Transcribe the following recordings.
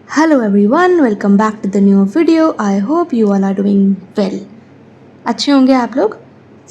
Hello everyone, welcome back to the new video. I hope you all are doing well. अच्छे होंगे आप लोग.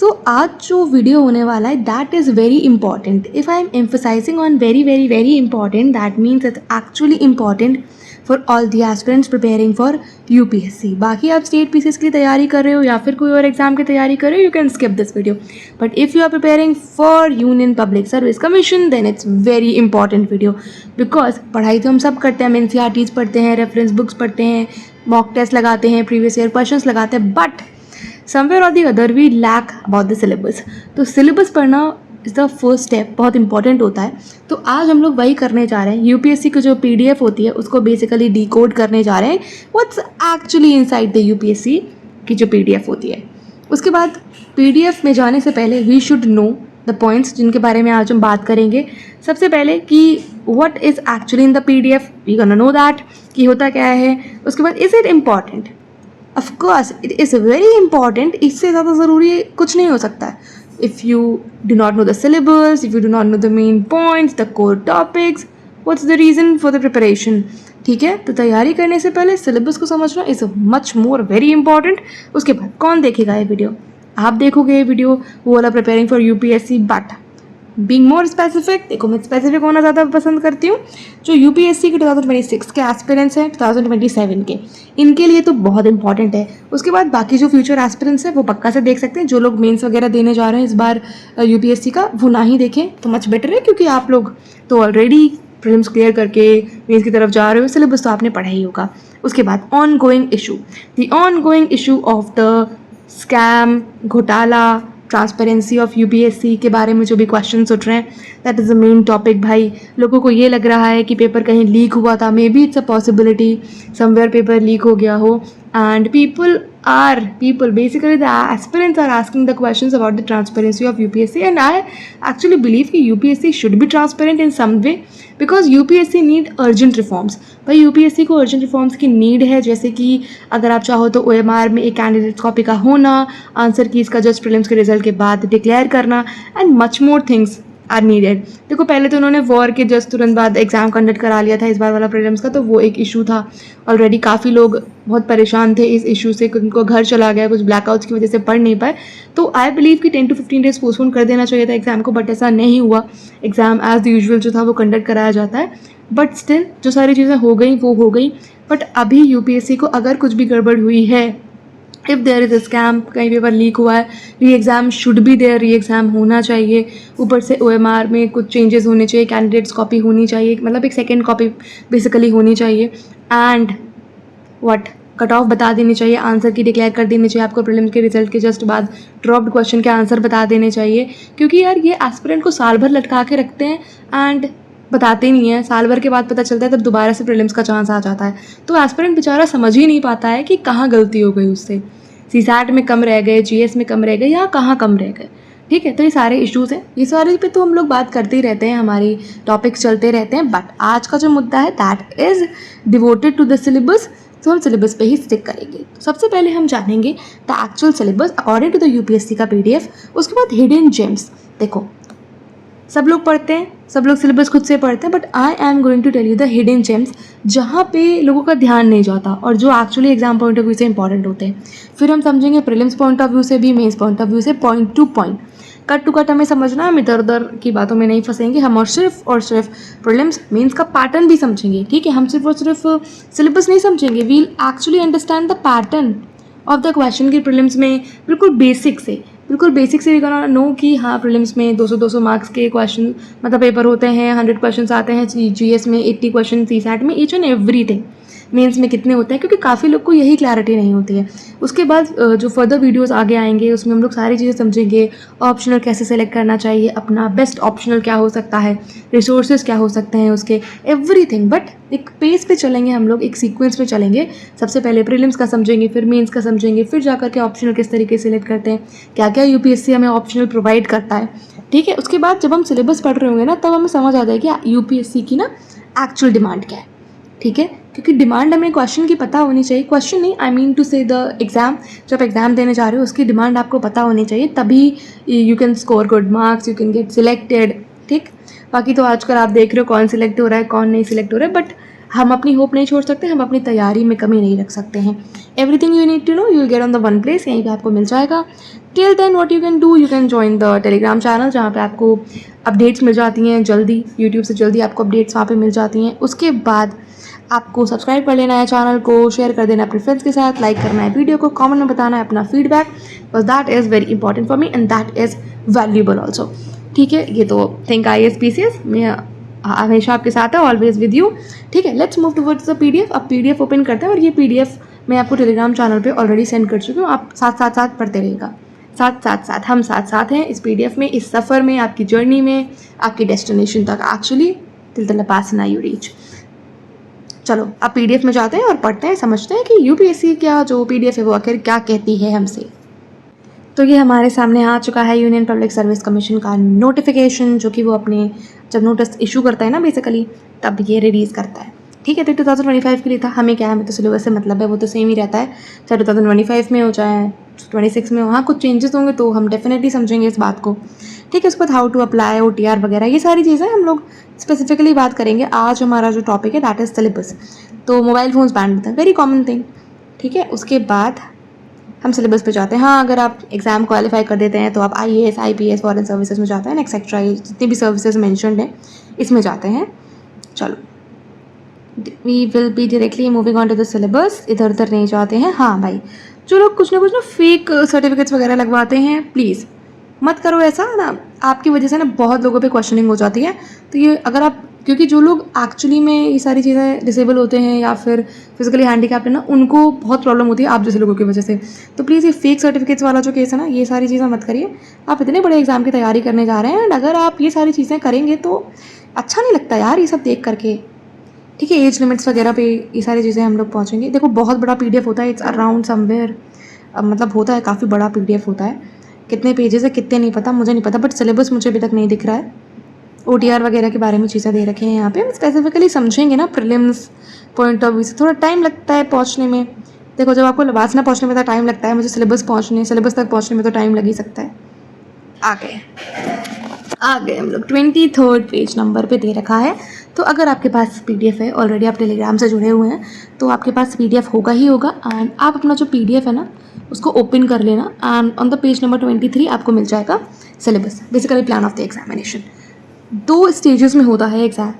सो आज जो वीडियो होने वाला है that is very important. If I am emphasising on very very very important, that means it's actually important for all the aspirants preparing for UPSC. बाकी आप स्टेट पीसीएस की तैयारी कर रहे हो या फिर कोई और एग्जाम की तैयारी कर रहे हो, you can skip this video. But if you are preparing for union public service commission, then it's very important video. Because पढ़ाई तो हम सब करते हैं, हम एनसीईआरटीज पढ़ते हैं, रेफरेंस बुक्स पढ़ते हैं, मॉक टेस्ट लगाते हैं, प्रीवियस ईयर क्वेश्चंस लगाते हैं, बट समवेयर और the other we lack about the syllabus. तो सिलेबस पढ़ना इज़ द फर्स्ट स्टेप, बहुत इंपॉर्टेंट होता है. तो आज हम लोग वही करने जा रहे हैं. यूपीएससी की जो पीडीएफ होती है उसको बेसिकली डिकोड करने जा रहे हैं, what's actually inside the UPSC की जो पीडीएफ होती है. उसके बाद पीडीएफ में जाने से पहले we should know the points जिनके बारे में आज हम बात करेंगे. सबसे पहले कि what is actually in the PDF, we gonna know that कि होता क्या है. उसके बाद is it important. Of course it is very important. इससे ज़्यादा ज़रूरी कुछ नहीं हो सकता है. If you do not know the syllabus, if you do not know the main points, the core topics, what's the reason for the preparation. ठीक है, तो तैयारी करने से पहले सिलेबस को समझना is much more very important. उसके बाद कौन देखेगा ये वीडियो? आप देखोगे ये वीडियो, वो वाला preparing for UPSC. But being more specific, देखो मैं स्पेसिफिक होना ज़्यादा पसंद करती हूँ. जो यूपीएससी के 2026 के एस्पिरेंट्स हैं, 2027 के, इनके लिए तो बहुत इंपॉर्टेंट है. उसके बाद बाकी जो फ्यूचर एस्पिरेंट्स हैं वो पक्का से देख सकते हैं. जो लोग मेंस वगैरह देने जा रहे हैं इस बार यूपीएससी का, वो ना ही देखें तो मच बेटर है, क्योंकि आप लोग तो ऑलरेडी प्रीलिम्स क्लियर करके मेंस की तरफ जा रहे हो. सिलेबस तो आपने पढ़ा ही होगा. उसके बाद on going issue, the on going issue of the scam, घोटाला, ट्रांसपेरेंसी ऑफ यूपीएससी के बारे में जो भी क्वेश्चन उठ रहे हैं, that is the main topic. भाई लोगों को ये लग रहा है कि पेपर कहीं लीक हुआ था. May be it's a possibility, somewhere paper leak हो गया हो. And people basically the aspirants are asking the questions about the transparency of UPSC, and I actually believe कि UPSC should be transparent in some way, because UPSC need urgent reforms. भाई UPSC को urgent reforms की need है. जैसे कि अगर आप चाहो तो OMR में एक कैंडिडेट कॉपी का होना, आंसर कीज का जस्ट प्रीलिम्स के रिजल्ट के बाद डिक्लेयर करना, and much more things are needed. देखो पहले तो उन्होंने वॉर के जस्ट तुरंत बाद एग्जाम कंडक्ट करा लिया था इस बार वाला प्रीलिम्स का, तो वो एक इशू था. ऑलरेडी काफ़ी लोग बहुत परेशान थे इस इशू से, उनको घर चला गया, कुछ ब्लैकआउट्स की वजह से पढ़ नहीं पाए. तो आई बिलीव कि 10 to 15 डेज पोस्टपोन कर देना चाहिए था एग्जाम को, बट ऐसा नहीं हुआ. एग्जाम एज यूजुअल जो था वो कंडक्ट कराया जाता है. बट स्टिल जो सारी चीज़ें हो गई वो हो गई. बट अभी यूपीएससी को अगर कुछ भी गड़बड़ हुई है, if there is a scam, कहीं पेपर लीक हुआ है, re exam should be there, re exam होना चाहिए. ऊपर से OMR में कुछ चेंजेस होने चाहिए, कैंडिडेट्स कॉपी होनी चाहिए, मतलब एक सेकेंड कॉपी बेसिकली होनी चाहिए. एंड व्हाट, कट ऑफ बता देनी चाहिए, आंसर की डिक्लेयर कर देनी चाहिए आपको प्रीलिम्स के रिजल्ट के जस्ट बाद. ड्रॉप्ड क्वेश्चन के आंसर बता देने चाहिए, क्योंकि यार ये एस्पिरेंट को साल भर लटका के रखते हैं एंड बताते नहीं है. साल भर के बाद पता चलता है तब दोबारा से प्रीलिम्स का चांस आ जाता है. तो एस्पिरेंट बेचारा समझ ही नहीं पाता है कि कहाँ गलती हो गई उससे. सीसैट में कम रह गए, GS में कम रह गए, या कहाँ कम रह गए. ठीक है, तो ये सारे इश्यूज़ हैं. ये सारे पे तो हम लोग बात करते ही रहते हैं, हमारी टॉपिक्स चलते रहते हैं. बट आज का जो मुद्दा है that is devoted to the syllabus. तो हम सिलेबस पे ही स्टिक करेंगे. तो सबसे पहले हम जानेंगे the actual syllabus according to the UPSC का PDF. उसके बाद हिडन जेम्स. देखो सब लोग पढ़ते हैं, सब लोग सिलेबस खुद से पढ़ते हैं, but I am going to tell you the hidden gems, जहाँ पे लोगों का ध्यान नहीं जाता और जो actually exam point of view से इंपॉर्टेंट होते हैं. फिर हम समझेंगे प्रीलिम्स पॉइंट ऑफ व्यू से भी, मेंस पॉइंट ऑफ व्यू से, point to point, cut to cut हमें समझना. हम इधर उधर की बातों में नहीं फंसेंगे. हम और सिर्फ प्रीलिम्स मेंस का पैटर्न भी समझेंगे. ठीक है, हम सिर्फ और सिर्फ सिलेबस नहीं समझेंगे. We'll actually understand the pattern of the question की प्रीलिम्स में बिल्कुल बेसिक से वी गोना नो कि हाँ प्रीलिम्स में 200 मार्क्स के क्वेश्चन मतलब पेपर होते हैं, 100 क्वेश्चन आते हैं, GS में 80 क्वेश्चन, CSAT में ईच एंड एवरीथिंग, मेंस में कितने होते हैं, क्योंकि काफ़ी लोग को यही क्लैरिटी नहीं होती है. उसके बाद जो फर्दर वीडियोस आगे आएंगे उसमें हम लोग सारी चीज़ें समझेंगे. ऑप्शनल कैसे सेलेक्ट करना चाहिए, अपना बेस्ट ऑप्शनल क्या हो सकता है, रिसोर्सेज क्या हो सकते हैं उसके, एवरीथिंग. बट एक पेस पे चलेंगे हम लोग, एक सीक्वेंस पे चलेंगे. सबसे पहले प्रीलिम्स का समझेंगे, फिर मेंस का समझेंगे, फिर जाकर के ऑप्शनल किस तरीके से सिलेक्ट करते हैं, क्या क्या यूपीएससी हमें ऑप्शनल प्रोवाइड करता है. ठीक है, उसके बाद जब हम सिलेबस पढ़ रहे होंगे ना, तब हमें समझ आ जाएगी यूपीएससी की ना एक्चुअल डिमांड क्या है. ठीक है, क्योंकि डिमांड हमें क्वेश्चन की पता होनी चाहिए. क्वेश्चन नहीं, आई मीन टू से द एग्ज़ाम, जब एग्ज़ाम देने जा रहे हो उसकी डिमांड आपको पता होनी चाहिए, तभी you can score good marks, you can get selected. ठीक, बाकी तो आजकल आप देख रहे हो कौन सिलेक्ट हो रहा है, कौन नहीं सिलेक्ट हो रहा है. बट हम अपनी होप नहीं छोड़ सकते, हम अपनी तैयारी में कमी नहीं रख सकते हैं. Everything you need to know you will get on the one place, यहीं पे आपको मिल जाएगा. Till then what you can do, you can join the Telegram channel जहाँ पे आपको अपडेट्स मिल जाती हैं जल्दी, यूट्यूब से जल्दी आपको अपडेट्स वहाँ पे मिल जाती हैं. उसके बाद आपको सब्सक्राइब कर लेना है चैनल को, शेयर कर देना अपने फ्रेंड्स के साथ, लाइक करना है वीडियो को, कमेंट में बताना है अपना feedback, because that is very important for me and that is valuable also. ठीक है, ये तो थिंक IAS PCS में हमेशा आपके साथ है, ऑलवेज विद यू. ठीक है, let's move towards the PDF. अब PDF ओपन करते हैं और ये PDF मैं आपको टेलीग्राम चैनल पे ऑलरेडी सेंड कर चुकी हूँ. आप साथ पढ़ते रहिएगा, साथ हम साथ हैं इस PDF में, इस सफ़र में, आपकी जर्नी में, आपकी डेस्टिनेशन तक एक्चुअली टिल द पास ना यू रीच. चलो अब PDF में जाते हैं और पढ़ते हैं, समझते हैं कि UPSC क्या जो PDF है वो आखिर क्या कहती है हमसे. तो ये हमारे सामने आ चुका है यूनियन पब्लिक सर्विस कमीशन का नोटिफिकेशन, जो कि वो अपने जब नोटिस इशू करता है ना बेसिकली, तब ये रिलीज़ करता है. ठीक है, तो 2025 के लिए था. हमें क्या है, हमें तो सिलेबस से मतलब है, वो तो सेम ही रहता है, चाहे 2025 में हो चाहे 26 में हो. हाँ, कुछ चेंजेस होंगे तो हम डेफिनेटली समझेंगे इस बात को. ठीक है, उसके बाद हाउ टू अप्लाई, OTR वगैरह, ये सारी चीज़ें हम लोग स्पेसिफिकली बात करेंगे. आज हमारा जो टॉपिक है दैट इज़ सिलेबस. तो मोबाइल फ़ोन्स बैन होते हैं, वेरी कॉमन थिंग. ठीक है, उसके बाद हम सिलेबस पे जाते हैं. हाँ, अगर आप एग्ज़ाम क्वालिफाई कर देते हैं तो आप IAS, IPS, फॉरेन सर्विसेज में जाते हैं, एक्सेट्रा, जितनी भी सर्विसेज मैंशनड हैं इसमें जाते हैं. चलो, we will be directly moving on to the syllabus. इधर उधर नहीं जाते हैं. हाँ भाई, जो लोग कुछ ना फेक सर्टिफिकेट्स वगैरह लगवाते हैं, प्लीज़ मत करो ऐसा ना. आपकी वजह से ना बहुत लोगों पे क्वेश्चनिंग हो जाती है. तो ये अगर आप, क्योंकि जो लोग एक्चुअली में ये सारी चीज़ें डिसेबल होते हैं या फिर फिजिकली हैंडीकैप्ड है ना, उनको बहुत प्रॉब्लम होती है आप जैसे लोगों की वजह से. तो प्लीज़ ये फेक सर्टिफिकेट्स वाला जो केस है ना, ये सारी चीज़ें मत करिए. आप इतने बड़े एग्जाम की तैयारी करने जा रहे हैं एंड अगर आप ये सारी चीज़ें करेंगे तो अच्छा नहीं लगता यार ये सब देख करके. ठीक है, एज लिमिट्स वगैरह पे ये सारी चीज़ें हम लोग पहुँचेंगे. देखो बहुत बड़ा PDF होता है, इट्स अराउंड समवेयर, मतलब होता है काफ़ी बड़ा PDF होता है. कितने पेजेस है कितने नहीं पता, मुझे नहीं पता, बट सिलेबस मुझे अभी तक नहीं दिख रहा है. OTR वगैरह के बारे में चीज़ें दे रखे हैं यहाँ पे, हम स्पेसिफिकली समझेंगे ना. प्रीलिम्स पॉइंट ऑफ व्यू से थोड़ा टाइम लगता है पहुँचने में. देखो, जब आपको लबासना पहुँचने में तो टाइम लगता है, मुझे सिलेबस तक पहुँचने में तो टाइम लग ही सकता है. आ गए हम लोग 23rd पेज नंबर पे दे रखा है. तो अगर आपके पास PDF है, ऑलरेडी आप टेलीग्राम से जुड़े हुए हैं, तो आपके पास PDF होगा ही होगा. एंड आप अपना जो PDF है ना उसको ओपन कर लेना and on the page number 23 आपको मिल जाएगा syllabus, basically plan of the examination. 2 stages में होता है एग्ज़ाम,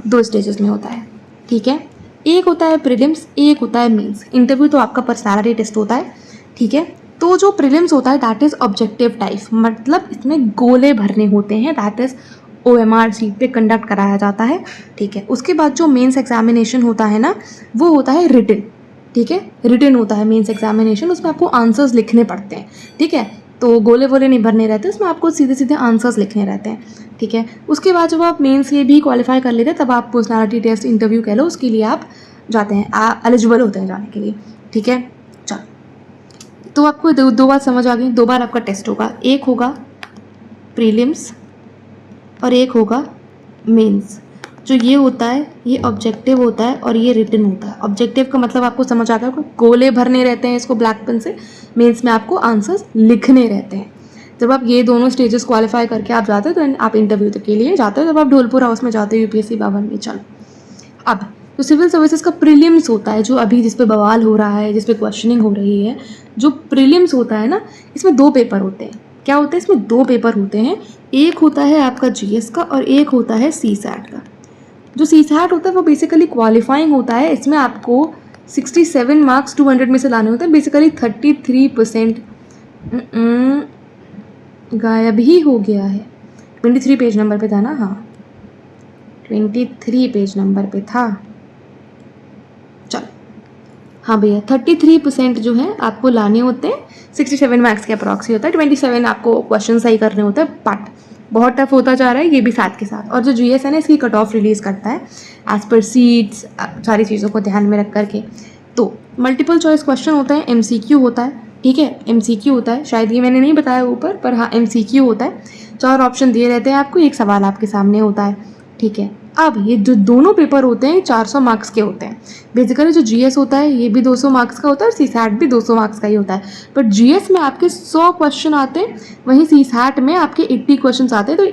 2 स्टेजेस में होता है. ठीक है, एक होता है प्रीलिम्स, एक होता है मेंस. इंटरव्यू तो आपका पर्सनालिटी टेस्ट होता है. ठीक है, तो जो प्रीलिम्स होता है दैट इज़ ऑब्जेक्टिव टाइप, मतलब इसमें गोले भरने होते हैं, दैट इज़ OMR सीट पे कंडक्ट कराया जाता है. ठीक है, उसके बाद जो मेंस एग्जामिनेशन होता है ना वो होता है रिटन. ठीक है, रिटन होता है मेंस एग्जामिनेशन, उसमें आपको आंसर्स लिखने पड़ते हैं. ठीक है, तो गोले वोले नहीं भरने रहते, उसमें आपको सीधे सीधे आंसर्स लिखने रहते हैं. ठीक है, उसके बाद जब आप मेंस के भी क्वालिफाई कर लेते हैं तब आप पर्सनालिटी टेस्ट इंटरव्यू कह लो, उसके लिए आप जाते हैं, एलिजिबल होते हैं जाने के लिए. ठीक है, चलो, तो आपको दो बार समझ आ गई. 2 बार आपका टेस्ट होगा, एक होगा प्रीलिम्स और एक होगा मेंस. जो ये होता है ये ऑब्जेक्टिव होता है और ये रिटन होता है. ऑब्जेक्टिव का मतलब आपको समझ आ गया, गोले भरने रहते हैं इसको ब्लैक पेन से. मेंस में आपको आंसर्स लिखने रहते हैं. जब आप ये दोनों स्टेजेस क्वालिफाई करके आप जाते हो तो आप इंटरव्यू के लिए जाते हो. जब आप ढोलपुर हाउस में जाते हो UPSC भवन में. चलो, अब तो सिविल सर्विसेज का प्रीलिम्स होता है, जो अभी जिस पे बवाल हो रहा है, जिस पे क्वेश्चनिंग हो रही है, जो प्रीलिम्स होता है ना, इसमें 2 पेपर होते हैं. क्या होता है इसमें? 2 पेपर होते हैं. एक होता है आपका GS का और एक होता है CSAT का. जो CSAT होता है वो बेसिकली क्वालिफाइंग होता है. इसमें आपको 67 मार्क्स 200 में से लाने होते हैं. बेसिकली 33% गायब ही हो गया है. 23 पेज नंबर पे था ना? हाँ, 23 पेज नंबर पे था. चलो, हाँ भैया, 33% जो है आपको लाने होते हैं. 67 मार्क्स के अप्रॉक्स होता है. 27 आपको क्वेश्चन सही करने होते हैं. बट बहुत टफ होता जा रहा है ये भी साथ के साथ. और जो GS है ना, इसकी कट ऑफ रिलीज़ करता है एज पर सीट्स, सारी चीज़ों को ध्यान में रख करके. तो मल्टीपल चॉइस क्वेश्चन होता है, MCQ होता है. ठीक है, MCQ होता है, शायद ये मैंने नहीं बताया पर हाँ MCQ होता है. 4 ऑप्शन दिए रहते हैं आपको, एक सवाल आपके सामने होता है. ठीक है, अब ये जो दोनों पेपर होते हैं 400 मार्क्स के होते हैं। बेसिकली जो जीएस होता है ये भी 200 मार्क्स का होता है और सीसैट भी 200 मार्क्स का ही होता है। बट जीएस में आपके 100 क्वेश्चन आते हैं, वहीं सीसैट में आपके 80 क्वेश्चन आते हैं। तो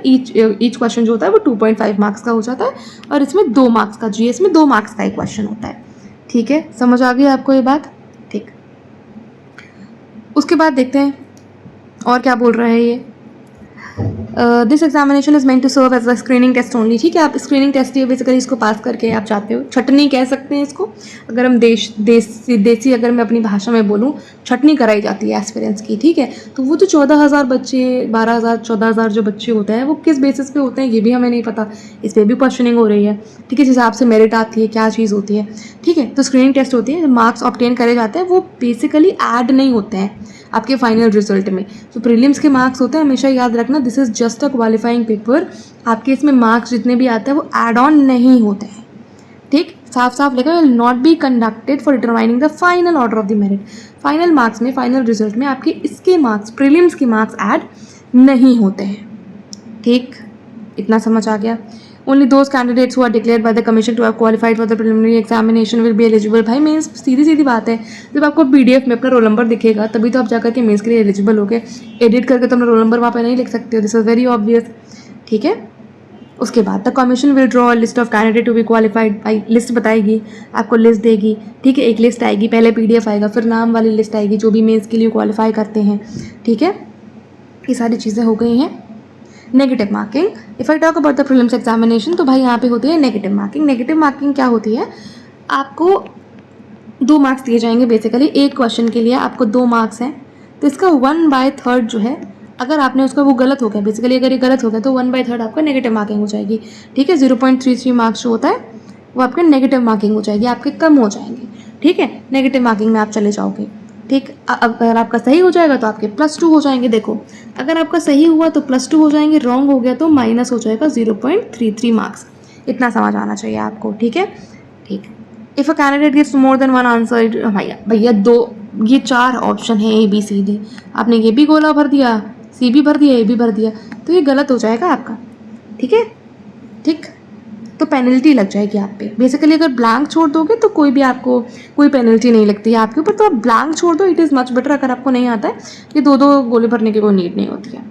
ईच क्वेश्चन जो होता है वो 2.5 मार्क्स का हो जाता है और इसमें 2 मार्क्स का, जीएस में 2 मार्क्स का एक क्वेश्चन होता है। ठीक है, समझ आ गई आपको ये बात? ठीक, उसके बाद देखते हैं और क्या बोल रहा है ये। This examination is meant to serve as a screening test only. ठीक है, आप स्क्रीनिंग टेस्ट ये बेसिकली इसको पास करके आप चाहते हो, छटनी कह सकते हैं इसको। अगर हम देसी अगर मैं अपनी भाषा में बोलूँ, छटनी कराई जाती है एस्पिरेंट्स की। ठीक है, तो वो जो 14,000 बच्चे, 12,000 14,000 जो बच्चे होते हैं वो किस बेसिस पे होते हैं ये भी हमें नहीं पता, इस पर भी क्वेश्चनिंग हो रही है। ठीक है, जिस हिसाब से मेरिट आती है, क्या चीज़ होती है। ठीक है, तो स्क्रीनिंग टेस्ट होती है, मार्क्स ऑब्टेन करे जाते हैं, वो बेसिकली ऐड नहीं होते हैं आपके फाइनल रिजल्ट में। तो प्रीलिम्स के मार्क्स होते हैं, हमेशा याद रखना, this is just a qualifying paper. आपके इसमें मार्क्स जितने भी आते हैं वो एड ऑन नहीं होते हैं। ठीक, साफ साफ लिखा, will not be conducted for determining the final order of the merit. Final marks में, फाइनल रिजल्ट में आपके इसके मार्क्स, प्रीलिम्स के मार्क्स ऐड नहीं होते हैं। ठीक, इतना समझ आ गया। Only those candidates who are declared by the commission to have qualified for the preliminary examination will be eligible। भाई मेंस सीधी सीधी बात है, जब आपको पीडीएफ में अपना रोल नंबर दिखेगा तभी तो आप जाकर के मेंस के लिए एलिजिबल हो गए। एडिट करके तो अपना रोल नंबर वहाँ पे नहीं लिख सकते हो, दिस इज वेरी ऑब्वियस। ठीक है, उसके बाद the commission will draw list of candidate to be qualified. भाई लिस्ट बताएगी आपको, लिस्ट देगी। ठीक है, एक लिस्ट आएगी, पहले पीडीएफ आएगा, फिर नाम वाली लिस्ट आएगी जो भी मेंस के लिए क्वालिफाई करते हैं। ठीक है, ये सारी चीज़ें हो गई हैं। Negative marking, if I talk about the prelims examination, तो भाई यहाँ पे होती है नेगेटिव मार्किंग। नेगेटिव मार्किंग क्या होती है, आपको 2 मार्क्स दिए जाएंगे। बेसिकली एक क्वेश्चन के लिए आपको 2 मार्क्स हैं, तो इसका 1/3 जो है, अगर आपने उसका वो गलत हो गया, बेसिकली अगर ये गलत हो गया तो 1/3 आपका नेगेटिव मार्किंग हो जाएगी। ठीक है, 0.33 मार्क्स जो होता है वो आपके नेगेटिव मार्किंग हो जाएगी, आपके कम हो जाएंगे। ठीक है, नेगेटिव मार्किंग में आप चले जाओगे। ठीक, अगर आपका सही हो जाएगा तो आपके +2 हो जाएंगे। देखो, अगर आपका सही हुआ तो +2 हो जाएंगे, रॉन्ग हो गया तो माइनस हो जाएगा 0.33 मार्क्स। इतना समझ आना चाहिए आपको। ठीक है, ठीक। If a candidate gives more than 1 answer, भैया 2, ये 4 ऑप्शन है ABCD, आपने ये भी गोला भर दिया, C भी भर दिया, A भी भर दिया, तो ये गलत हो जाएगा आपका। ठीक है, ठीक, तो पेनल्टी लग जाएगी आप पे। बेसिकली अगर ब्लैंक छोड़ दोगे तो कोई भी आपको कोई पेनल्टी नहीं लगती है आपके ऊपर, तो आप ब्लैंक छोड़ दो, इट इज़ मच बेटर। अगर आपको नहीं आता है, ये 2 गोले भरने की कोई नीड नहीं होती है।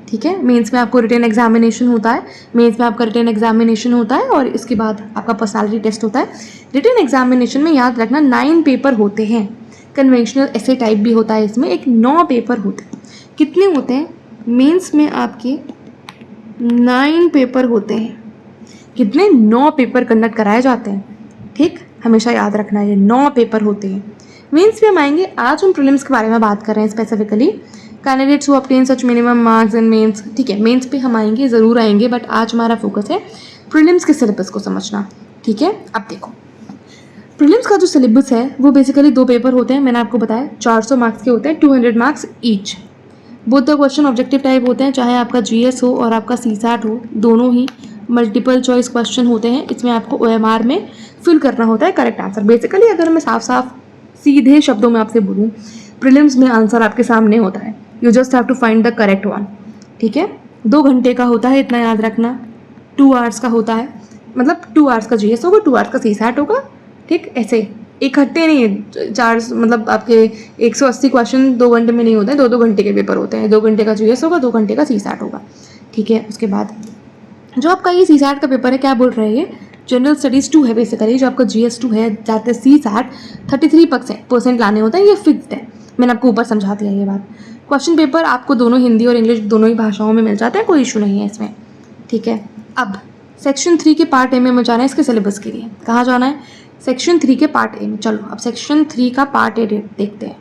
ठीक है, मेंस में आपको रिटन एग्जामिनेशन होता है, मेंस में आपका रिटन एग्जामिनेशन होता है और इसके बाद आपका पर्सनालिटी टेस्ट होता है। रिटन एग्जामिनेशन में याद रखना 9 पेपर होते हैं, कन्वेंशनल ऐसे टाइप भी होता है, इसमें एक 9 पेपर होते हैं। कितने होते हैं, मेंस में आपके 9 पेपर होते हैं। कितने, 9 पेपर कंडक्ट कराए जाते हैं। ठीक, हमेशा याद रखना है, ये 9 पेपर होते हैं। मेंस में हम आएंगे, आज हम प्रीलिम्स के बारे में बात कर रहे हैं specifically, candidates who obtain such minimum marks in mains. ठीक है, मेंस पे हम आएंगे, ज़रूर आएंगे, बट आज हमारा फोकस है प्रीलिम्स के सिलेबस को समझना। ठीक है, अब देखो प्रीलिम्स का जो सिलेबस है वो बेसिकली 2 पेपर होते हैं, मैंने आपको बताया 400 मार्क्स के होते हैं, 200 marks each. Both the question objective type होते हैं, चाहे आपका जीएस हो और आपका सीसैट हो, दोनों ही मल्टीपल चॉइस क्वेश्चन होते हैं। इसमें आपको OMR में फिल करना होता है करेक्ट आंसर। बेसिकली अगर मैं साफ साफ सीधे शब्दों में आपसे बोलूँ, प्रीलिम्स में आंसर आपके सामने होता है, you just have to find the correct one. ठीक है, 2 घंटे का होता है, इतना याद रखना। 2 आवर्स का होता है, मतलब 2 आवर्स का जीएस होगा, 2 आवर्स का सीसैट होगा। ठीक, ऐसे इकट्ठे नहीं है 4, मतलब आपके 180 क्वेश्चन 2 घंटे में नहीं होते हैं, 2-2 घंटे के पेपर होते हैं। 2 घंटे का जीएस होगा, 2 घंटे का सीसैट होगा। ठीक है, उसके बाद जो आपका ये सीसैट का पेपर है, क्या बोल रहे हैं ये, जनरल स्टडीज़ 2 है बेसिकली। जो आपका GS 2 है, जाते सीसैट 33% लाने होते हैं, ये फिक्स्ड है, मैंने आपको ऊपर समझा दिया ये बात। क्वेश्चन पेपर आपको दोनों हिंदी और इंग्लिश दोनों ही भाषाओं में मिल जाता है, कोई इशू नहीं है इसमें। ठीक है, अब सेक्शन 3 के पार्ट ए में जाना है इसके सिलेबस के लिए। कहाँ जाना है, सेक्शन 3 के पार्ट ए में। चलो अब सेक्शन 3 का पार्ट ए देखते हैं।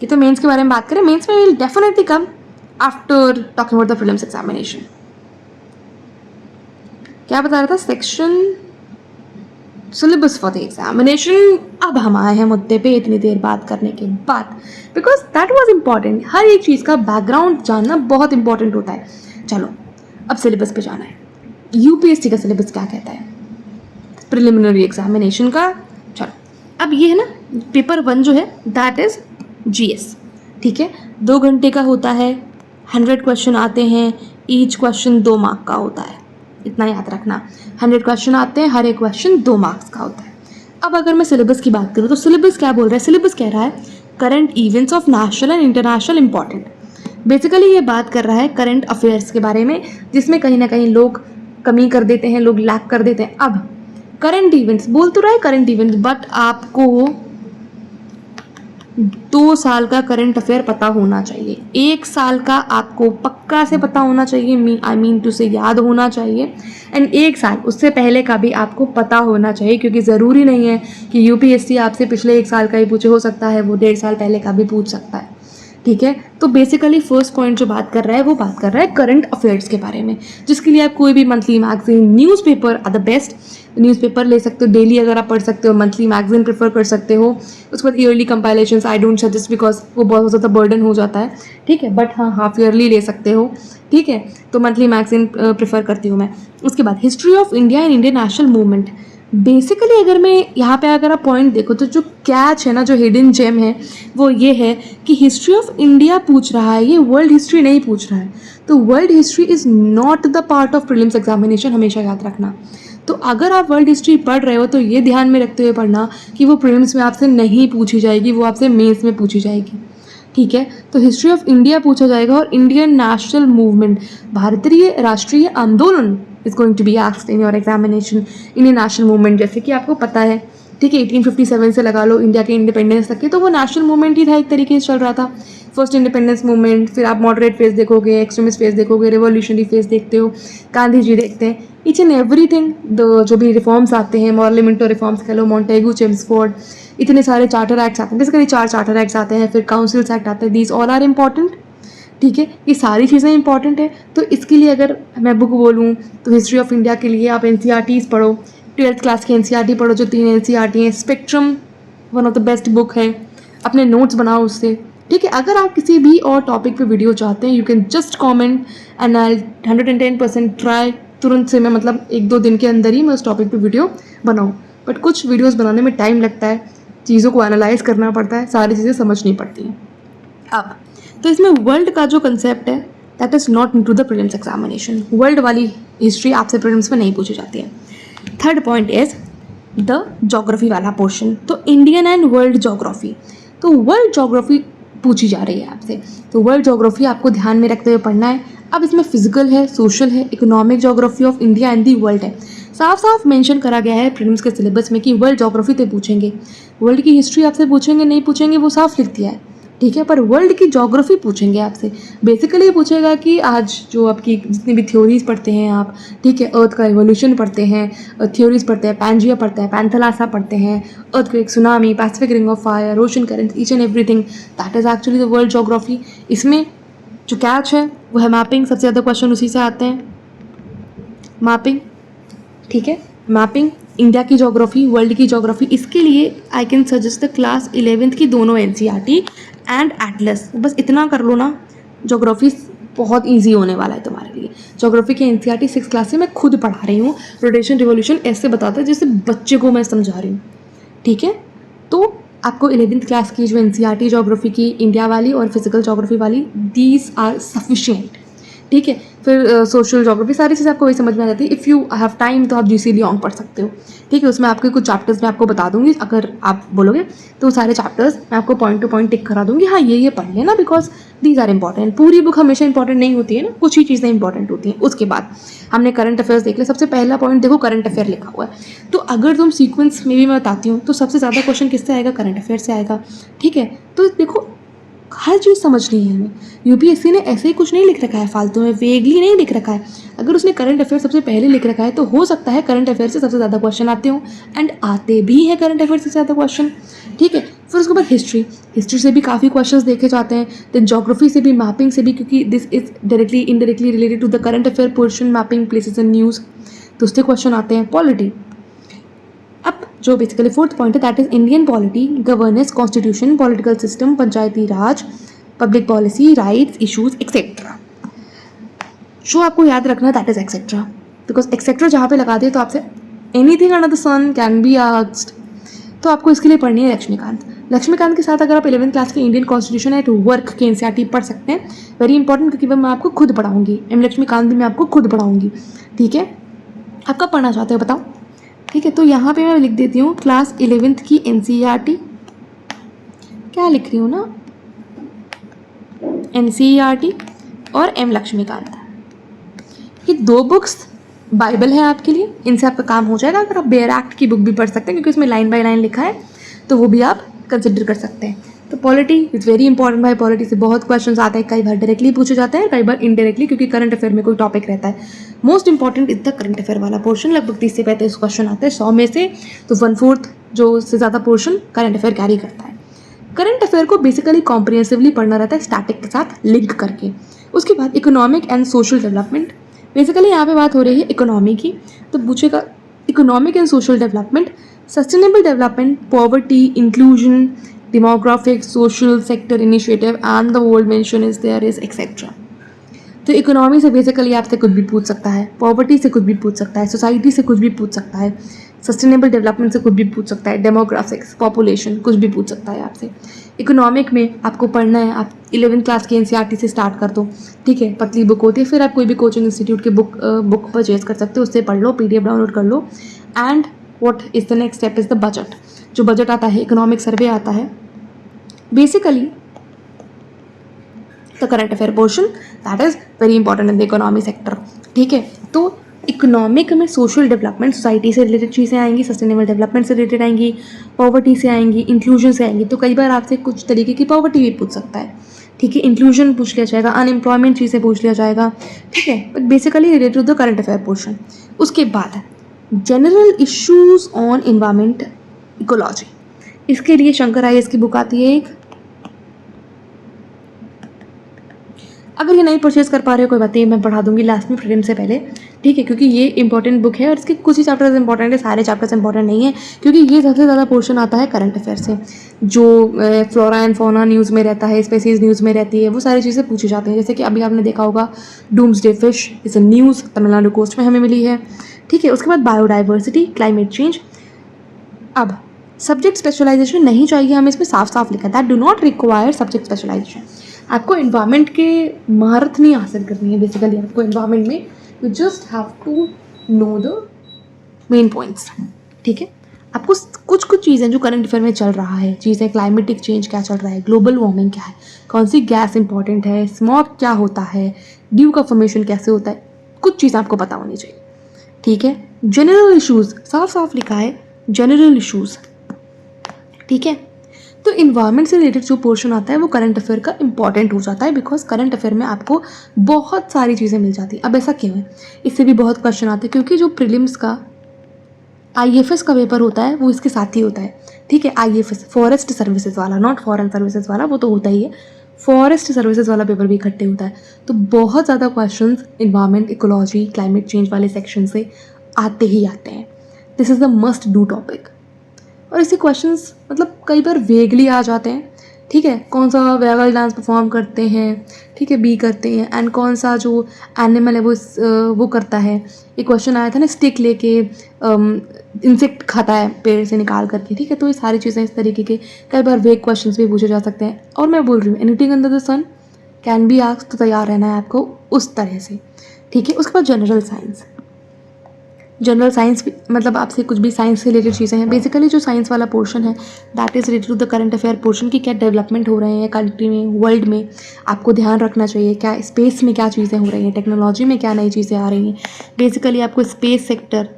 ये तो मेंस के बारे में बात करें, मेंस में will definitely come after talking about the prelims examination. क्या बता रहा था, section syllabus for the examination. अब हम आए हैं मुद्दे पे इतनी देर बात करने के बाद, बिकॉज दैट वाज इम्पॉर्टेंट। हर एक चीज़ का बैकग्राउंड जानना बहुत इंपॉर्टेंट होता है। चलो अब सिलेबस पे जाना है। यूपीएससी का सिलेबस क्या कहता है प्रिलिमिनरी एग्जामिनेशन का। चलो अब ये है ना, पेपर 1 जो है दैट इज GS। ठीक है, 2 घंटे का होता है, 100 क्वेश्चन आते हैं, ईच क्वेश्चन 2 मार्क का होता है। इतना याद रखना। 100 क्वेश्चन आते हैं, हर एक क्वेश्चन 2 मार्क्स का होता है। अब अगर मैं सिलेबस की बात करूँ तो सिलेबस क्या बोल रहा है? सिलेबस कह रहा है current events of national and international important. Basically ये बात कर रहा है करंट अफेयर्स के बारे में, जिसमें कहीं ना कहीं लोग कमी कर देते हैं, लोग लैक कर देते हैं। अब करंट इवेंट्स बोल तो रहा है करंट इवेंट्स, बट आपको 2 साल का करंट अफेयर पता होना चाहिए। 1 साल का आपको पक्का से पता होना चाहिए, आई मीन टू से याद होना चाहिए। एंड 1 साल उससे पहले का भी आपको पता होना चाहिए, क्योंकि ज़रूरी नहीं है कि यूपीएससी आपसे पिछले 1 साल का ही पूछे, हो सकता है वो 1.5 साल पहले का भी पूछ सकता है। ठीक है, तो बेसिकली फर्स्ट पॉइंट जो बात कर रहा है वो बात कर रहा है करंट अफेयर्स के बारे में, जिसके लिए आप कोई भी monthly magazine, newspaper are the best. Newspaper ले सकते हो, डेली अगर आप पढ़ सकते हो, मंथली मैगजीन प्रेफर कर सकते हो। उसके बाद yearly compilations I don't suggest, because वो बहुत ज़्यादा बर्डन हो जाता है। ठीक है, बट हाँ हाफ ईयरली ले सकते हो। ठीक है, तो मंथली मैगजीन प्रेफर करती हूँ मैं। उसके बाद history of India and Indian national movement. Basically अगर मैं यहाँ पे अगर आप पॉइंट देखो तो जो कैच है ना, जो हिडन जेम है वो ये है कि हिस्ट्री ऑफ इंडिया पूछ रहा है, ये वर्ल्ड हिस्ट्री नहीं पूछ रहा है। तो world history is not the part of prelims examination, हमेशा याद रखना। तो अगर आप वर्ल्ड हिस्ट्री पढ़ रहे हो तो ये ध्यान में रखते हुए पढ़ना कि वो प्रीलिम्स में आपसे नहीं पूछी जाएगी, वो आपसे मेंस में पूछी जाएगी। ठीक है, तो हिस्ट्री ऑफ इंडिया पूछा जाएगा और इंडियन नेशनल मूवमेंट, भारतीय राष्ट्रीय आंदोलन is going to be asked in your examination. Indian national movement जैसे कि आपको पता है, ठीक है, 1857 से लगा लो इंडिया के इंडिपेंडेंस तक के, तो वो नेशनल मूवमेंट ही था, एक तरीके से चल रहा था। फर्स्ट इंडिपेंडेंस मूवमेंट, फिर आप मॉडरेट फेज देखोगे, एक्सट्रीमिस्ट फेज देखोगे, रिवॉल्यूशनरी फेज देखते हो, गांधी जी देखते हैं, ईच एंड एवरीथिंग। जो भी रिफॉर्म्स आते हैं, मॉर्लिमेंटो रिफॉर्म्स कह लो, मॉन्टेगू, चेम्सफोर्ड, इतने सारे चार्टर एक्ट्स आते हैं, बेसिकली 4 चार्टर एक्ट्स आते हैं, फिर काउंसिल्स एक्ट आते हैं, दीज ऑल आर इम्पॉर्टेंट। ठीक है, ये सारी चीज़ें इंपॉर्टेंट है। तो इसके लिए अगर मैं बुक बोलूँ तो हिस्ट्री ऑफ इंडिया के लिए आप NCERTs पढ़ो, 12th क्लास की NCERT पढ़ो, जो 3 NCERT हैं। Spectrum one of the best book है, अपने नोट्स बनाओ उससे। ठीक है, अगर आप किसी भी और टॉपिक पे वीडियो चाहते हैं, you can just comment and I 110% try तुरंत से मैं, मतलब 1-2 दिन के अंदर ही मैं उस टॉपिक पे वीडियो बनाऊँ। बट कुछ वीडियोस बनाने में टाइम लगता है, चीज़ों को एनालाइज करना पड़ता है, सारी चीज़ें समझनी पड़ती हैं। अब तो इसमें वर्ल्ड का जो कंसेप्ट है that is not into the prelims examination. World वाली हिस्ट्री आपसे प्रीलिम्स में नहीं पूछी जाती है। Third point is the geography वाला पोर्शन, तो इंडियन एंड वर्ल्ड ज्योग्राफी। तो वर्ल्ड ज्योग्राफी पूछी जा रही है आपसे, तो वर्ल्ड ज्योग्राफी आपको ध्यान में रखते हुए पढ़ना है। अब इसमें फिजिकल है, सोशल है, economic geography of India and the world है। साफ साफ मेंशन करा गया है प्रीलिम्स के सिलेबस में कि वर्ल्ड ज्योग्राफी तो पूछेंगे, वर्ल्ड की हिस्ट्री आपसे पूछेंगे नहीं पूछेंगे वो साफ लिख दिया है। ठीक है, पर वर्ल्ड की ज्योग्राफी पूछेंगे आपसे। बेसिकली पूछेगा कि आज जो आपकी जितनी भी थ्योरीज पढ़ते हैं आप, ठीक है, अर्थ का इवोल्यूशन पढ़ते हैं, थ्योरीज पढ़ते हैं, पैंजिया पढ़ते हैं, पैंथेलासा पढ़ते हैं, earthquake, tsunami, Pacific ring of fire, ocean currents, each and everything, that is actually the world geography. इसमें जो कैच है वो है मैपिंग, सबसे ज़्यादा क्वेश्चन उसी से आते हैं, मैपिंग। ठीक है, मैपिंग, इंडिया की ज्योग्राफी, वर्ल्ड की ज्योग्राफी। इसके लिए I can suggest the class 11th की दोनों NCERT एंड एटलस, बस इतना कर लो ना, ज्योग्राफी बहुत इजी होने वाला है तुम्हारे लिए। ज्योग्राफी के NCERT 6th क्लास से मैं खुद पढ़ा रही हूँ, रोटेशन रिवोल्यूशन ऐसे बताता है जैसे बच्चे को मैं समझा रही हूँ। ठीक है, तो आपको 11th क्लास की जो NCERT ज्योग्राफी की इंडिया वाली और फिजिकल ज्योग्राफी वाली, दीज आर सफिशिएंट। ठीक है, फिर सोशल ज्योग्राफी, सारी चीज़ें आपको वही समझ में आ जाती है। इफ़ यू हैव टाइम तो आप GC लियोंग पढ़ सकते हो। ठीक है, उसमें आपके कुछ चैप्टर्स मैं आपको बता दूंगी, अगर आप बोलोगे तो सारे चैप्टर्स मैं आपको पॉइंट टू पॉइंट टिक करा दूंगी, हाँ ये पढ़ लेना, बिकॉज दीज आर इंपॉर्टेंट। पूरी बुक हमेशा इंपॉर्टेंट नहीं होती है ना, कुछ ही चीज़ें इंपॉर्टेंट होती हैं। उसके बाद हमने करंट अफेयर्स देख लिया। सबसे पहला पॉइंट देखो, करंट अफेयर लिखा हुआ है, तो अगर तुम सीक्वेंस में भी मैं बताती हूँ तो सबसे ज़्यादा क्वेश्चन किससे आएगा? करंट अफेयर से आएगा। ठीक है, तो देखो हर चीज़ समझनी है हमें। यूपीएससी ने ऐसे ही कुछ नहीं लिख रखा है, फालतू में वेगली नहीं लिख रखा है। अगर उसने करंट अफेयर सबसे पहले लिख रखा है तो हो सकता है करंट अफेयर से सबसे ज़्यादा क्वेश्चन आते हों, एंड आते भी हैं करंट अफेयर से ज़्यादा क्वेश्चन। ठीक है, फिर उसके बाद हिस्ट्री से भी काफ़ी क्वेश्चंस देखे जाते हैं, देन ज्योग्राफी से भी, मैपिंग से भी, क्योंकि this is directly indirectly related to the current affair portion, mapping places and news, तो उससे क्वेश्चन आते हैं। पॉलिटी, अब जो बेसिकली फोर्थ पॉइंट है that is Indian polity, governance, constitution, political system, panchayati raj, public policy, rights, issues, etcetera. जो आपको याद रखना है that is etcetera, because etcetera जहाँ पे लगा दिए तो आपसे anything under the sun can be asked. तो आपको इसके लिए पढ़नी है लक्ष्मीकांत के साथ अगर आप 11th क्लास के इंडियन कॉन्स्टिट्यूशन एट वर्क के NCERT पढ़ सकते हैं। वेरी इंपॉर्टेंट, क्योंकि वो मैं आपको खुद पढ़ाऊंगी, लक्ष्मीकांत भी मैं आपको खुद पढ़ाऊंगी। ठीक है, आप कब पढ़ना चाहते हो बताओ। ठीक है, तो यहाँ पे मैं लिख देती हूँ क्लास 11th की NCERT, क्या लिख रही हूँ ना, NCERT और M लक्ष्मीकांत। ये 2 बुक्स बाइबल है आपके लिए, इनसे आपका काम हो जाएगा। अगर आप बेयर एक्ट की बुक भी पढ़ सकते हैं क्योंकि उसमें लाइन बाय लाइन लिखा है, तो वो भी आप कंसिडर कर सकते हैं। तो पॉलिटी इज़ वेरी इंपॉर्टेंट भाई, पॉलिटी से बहुत क्वेश्चंस आते हैं, कई बार डायरेक्टली पूछे जाते हैं, कई बार इनडायरेक्टली, क्योंकि करंट अफेयर में कोई टॉपिक रहता है। Most important is the current affair वाला पोर्शन, लगभग 30 से 35 क्वेश्चन आते हैं 100 में से, तो 1/4 जो उससे ज़्यादा पोर्शन करंट अफेयर कैरी करता है। करंट अफेयर को बेसिकली कॉम्प्रिहेंसिवली पढ़ना रहता है स्टैटिक के साथ लिंक करके। उसके बाद economic and social development, basically यहाँ पे बात हो रही है इकोनॉमी की, तो पूछेगा economic and social development, sustainable development, poverty, inclusion, demographic, social sector initiative and the world mention is there is etc. तो इकोनॉमी से बेसिकली आपसे कुछ भी पूछ सकता है, पॉवर्टी से कुछ भी पूछ सकता है, सोसाइटी से कुछ भी पूछ सकता है, सस्टेनेबल डेवलपमेंट से कुछ भी पूछ सकता है, डेमोग्राफिक्स, पॉपुलेशन, कुछ भी पूछ सकता है आपसे। इकोनॉमिक में आपको पढ़ना है, आप 11th क्लास की NCERT से स्टार्ट कर दो, ठीक है, पतली बुक होती है, फिर आप कोई भी कोचिंग इंस्टीट्यूट की बुक परचेज कर सकते हो, उससे पढ़ लो, PDF डाउनलोड कर लो। And what is the next step is the budget. जो बजट आता है, इकोनॉमिक सर्वे आता है, basically the current affair portion that is very important in the economy sector. ठीक है, तो इकोनॉमिक में सोशल डेवलपमेंट, सोसाइटी से रिलेटेड चीज़ें आएंगी, सस्टेनेबल डेवलपमेंट से रिलेटेड आएंगी, पॉवर्टी से आएंगी, इंक्लूजन से आएंगी। तो कई बार आपसे कुछ तरीके की पॉवर्टी भी पूछ सकता है, ठीक है, इंक्लूजन पूछ लिया जाएगा, अनएम्प्लॉयमेंट चीज़ें पूछ लिया जाएगा, ठीक है, but basically related to the current affair portion. उसके बाद general issues on environment ecology, इसके लिए शंकर IAS की बुक आती है एक, अगर ये नहीं परचेज कर पा रहे हो कोई बात नहीं, मैं पढ़ा दूंगी लास्ट में प्रीलिम से पहले, ठीक है, क्योंकि ये इंपॉर्टेंट बुक है और इसके कुछ ही चैप्टर्स इंपॉर्टेंट है, सारे चैप्टर्स इंपॉर्टेंट नहीं है, क्योंकि ये सबसे ज़्यादा पोर्शन आता है करंट अफेयर से। जो फ्लोरा एंड फौना न्यूज़ में रहता है, स्पेसीज न्यूज़ में रहती है, वो सारी चीज़ें पूछी जाती हैं। जैसे कि अभी आपने देखा होगा doomsday fish is a news, Tamil Nadu coast में हमें मिली है, ठीक है। उसके बाद बायोडाइवर्सिटी, क्लाइमेट चेंज। अब सब्जेक्ट स्पेशलाइजेशन नहीं चाहिए हमें, इसमें साफ साफ लिखा है that do not require subject specialization. आपको इन्वायरमेंट के महारत नहीं हासिल करनी है, बेसिकली आपको इन्वायरमेंट में you just have to know the main points, ठीक है। आपको कुछ कुछ चीज़ें जो करंट अफेयर में चल रहा है, चीज़ें क्लाइमेटिक चेंज क्या चल रहा है, ग्लोबल वार्मिंग क्या है, कौन सी गैस इंपॉर्टेंट है, स्मॉग क्या होता है, ड्यू का फॉर्मेशन कैसे होता है, कुछ चीज़ें आपको पता होनी चाहिए, ठीक है। जनरल इशूज़ साफ साफ लिखा है, जनरल इशूज़, ठीक है। तो इन्वायरमेंट से रिलेटेड जो पोर्शन आता है वो करंट अफेयर का इंपॉर्टेंट हो जाता है, बिकॉज करंट अफेयर में आपको बहुत सारी चीज़ें मिल जाती हैं। अब ऐसा क्यों है, इससे भी बहुत क्वेश्चन आते हैं, क्योंकि जो प्रीलिम्स का IFS का पेपर होता है वो इसके साथ ही होता है, ठीक है। IFS फॉरेस्ट सर्विसेज वाला, नॉट फॉरेन सर्विसेज वाला, वो तो होता ही है, फॉरेस्ट सर्विसेज वाला पेपर भी इकट्ठे होता है। तो बहुत ज़्यादा questions environment, ecology, climate change वाले सेक्शन से आते ही आते हैं। This is the must do topic. और ऐसे क्वेश्चंस मतलब कई बार वेगली आ जाते हैं, ठीक है, कौन सा वेगल डांस परफॉर्म करते हैं, ठीक है, बी करते हैं, एंड कौन सा जो एनिमल है वो करता है। एक क्वेश्चन आया था ना, स्टिक लेके इंसेक्ट खाता है पेड़ से निकाल करके, ठीक है। तो ये सारी चीज़ें इस तरीके के कई बार वेग क्वेश्चंस भी पूछे जा सकते हैं। और मैं बोल रही हूँ anything under the sun can be asked, तो तैयार रहना है आपको उस तरह से, ठीक है। उसके बाद जनरल साइंस, जनरल साइंस मतलब आपसे कुछ भी साइंस से रिलेटेड चीज़ें हैं। बेसिकली जो साइंस वाला पोर्शन है that is related to the current affair portion, की क्या डेवलपमेंट हो रहे हैं कंट्री में, वर्ल्ड में, आपको ध्यान रखना चाहिए, क्या स्पेस में क्या चीज़ें हो रही हैं, टेक्नोलॉजी में क्या नई चीज़ें आ रही हैं। बेसिकली आपको स्पेस सेक्टर,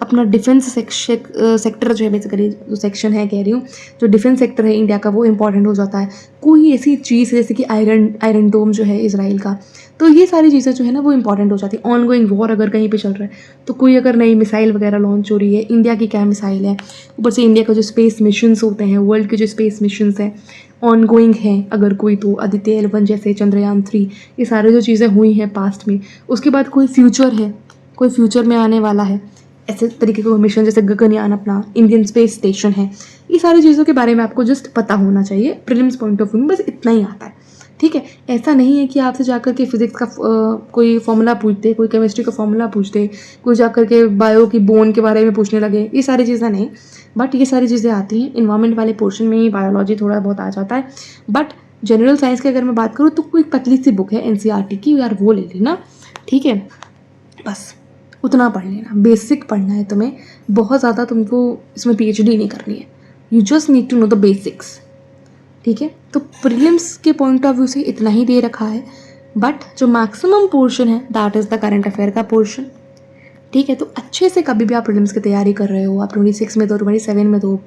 अपना डिफेंस सेक्टर जो है, बेसिकली जो सेक्शन है कह रही हूँ, जो डिफेंस सेक्टर है इंडिया का वो इंपॉर्टेंट हो जाता है। कोई ऐसी चीज़ जैसे कि आयरन डोम जो है इसराइल का, तो ये सारी चीज़ें जो है ना वो इंपॉर्टेंट हो जाती है। ऑन गोइंग वॉर अगर कहीं पे चल रहा है, तो कोई अगर नई मिसाइल वगैरह लॉन्च हो रही है, इंडिया की क्या मिसाइल है, ऊपर से इंडिया का जो स्पेस मिशंस होते हैं, वर्ल्ड के जो स्पेस मिशंस हैं ऑन गोइंग हैं अगर कोई, तो आदित्य L1 जैसे, चंद्रयान 3, ये सारी जो चीज़ें हुई हैं पास्ट में। उसके बाद कोई फ्यूचर है, कोई फ्यूचर में आने वाला है, ऐसे तरीके का मिशन जैसे गगनयान, अपना इंडियन स्पेस स्टेशन है। ये सारी चीज़ों के बारे में आपको जस्ट पता होना चाहिए प्रीलिम्स पॉइंट ऑफ व्यू में, बस इतना ही आता है, ठीक है। ऐसा नहीं है कि आपसे जाकर के फिजिक्स का कोई फॉर्मूला पूछ दे, कोई केमिस्ट्री का फॉर्मूला पूछ दे, कोई जाकर के बायो की बोन के बारे में पूछने लगे, ये सारी चीज़ें नहीं। बट ये सारी चीज़ें आती हैं इन्वायरमेंट वाले पोर्शन में ही, बायोलॉजी थोड़ा बहुत आ जाता है। बट जनरल साइंस की अगर मैं बात करूँ तो कोई पतली सी बुक है NCERT की, यार वो ले लेना, ठीक है। बस उतना पढ़ लेना, बेसिक पढ़ना है तुम्हें, बहुत ज़्यादा तुमको इसमें PhD नहीं करनी है, you just need to know the basics, ठीक है। तो प्रीलिम्स के पॉइंट ऑफ व्यू से इतना ही दे रखा है, बट जो मैक्सिमम पोर्शन है that is the current affair का पोर्शन, ठीक है। तो अच्छे से कभी भी आप प्रीलिम्स की तैयारी कर रहे हो, आप 26 में दो, 27 में दो,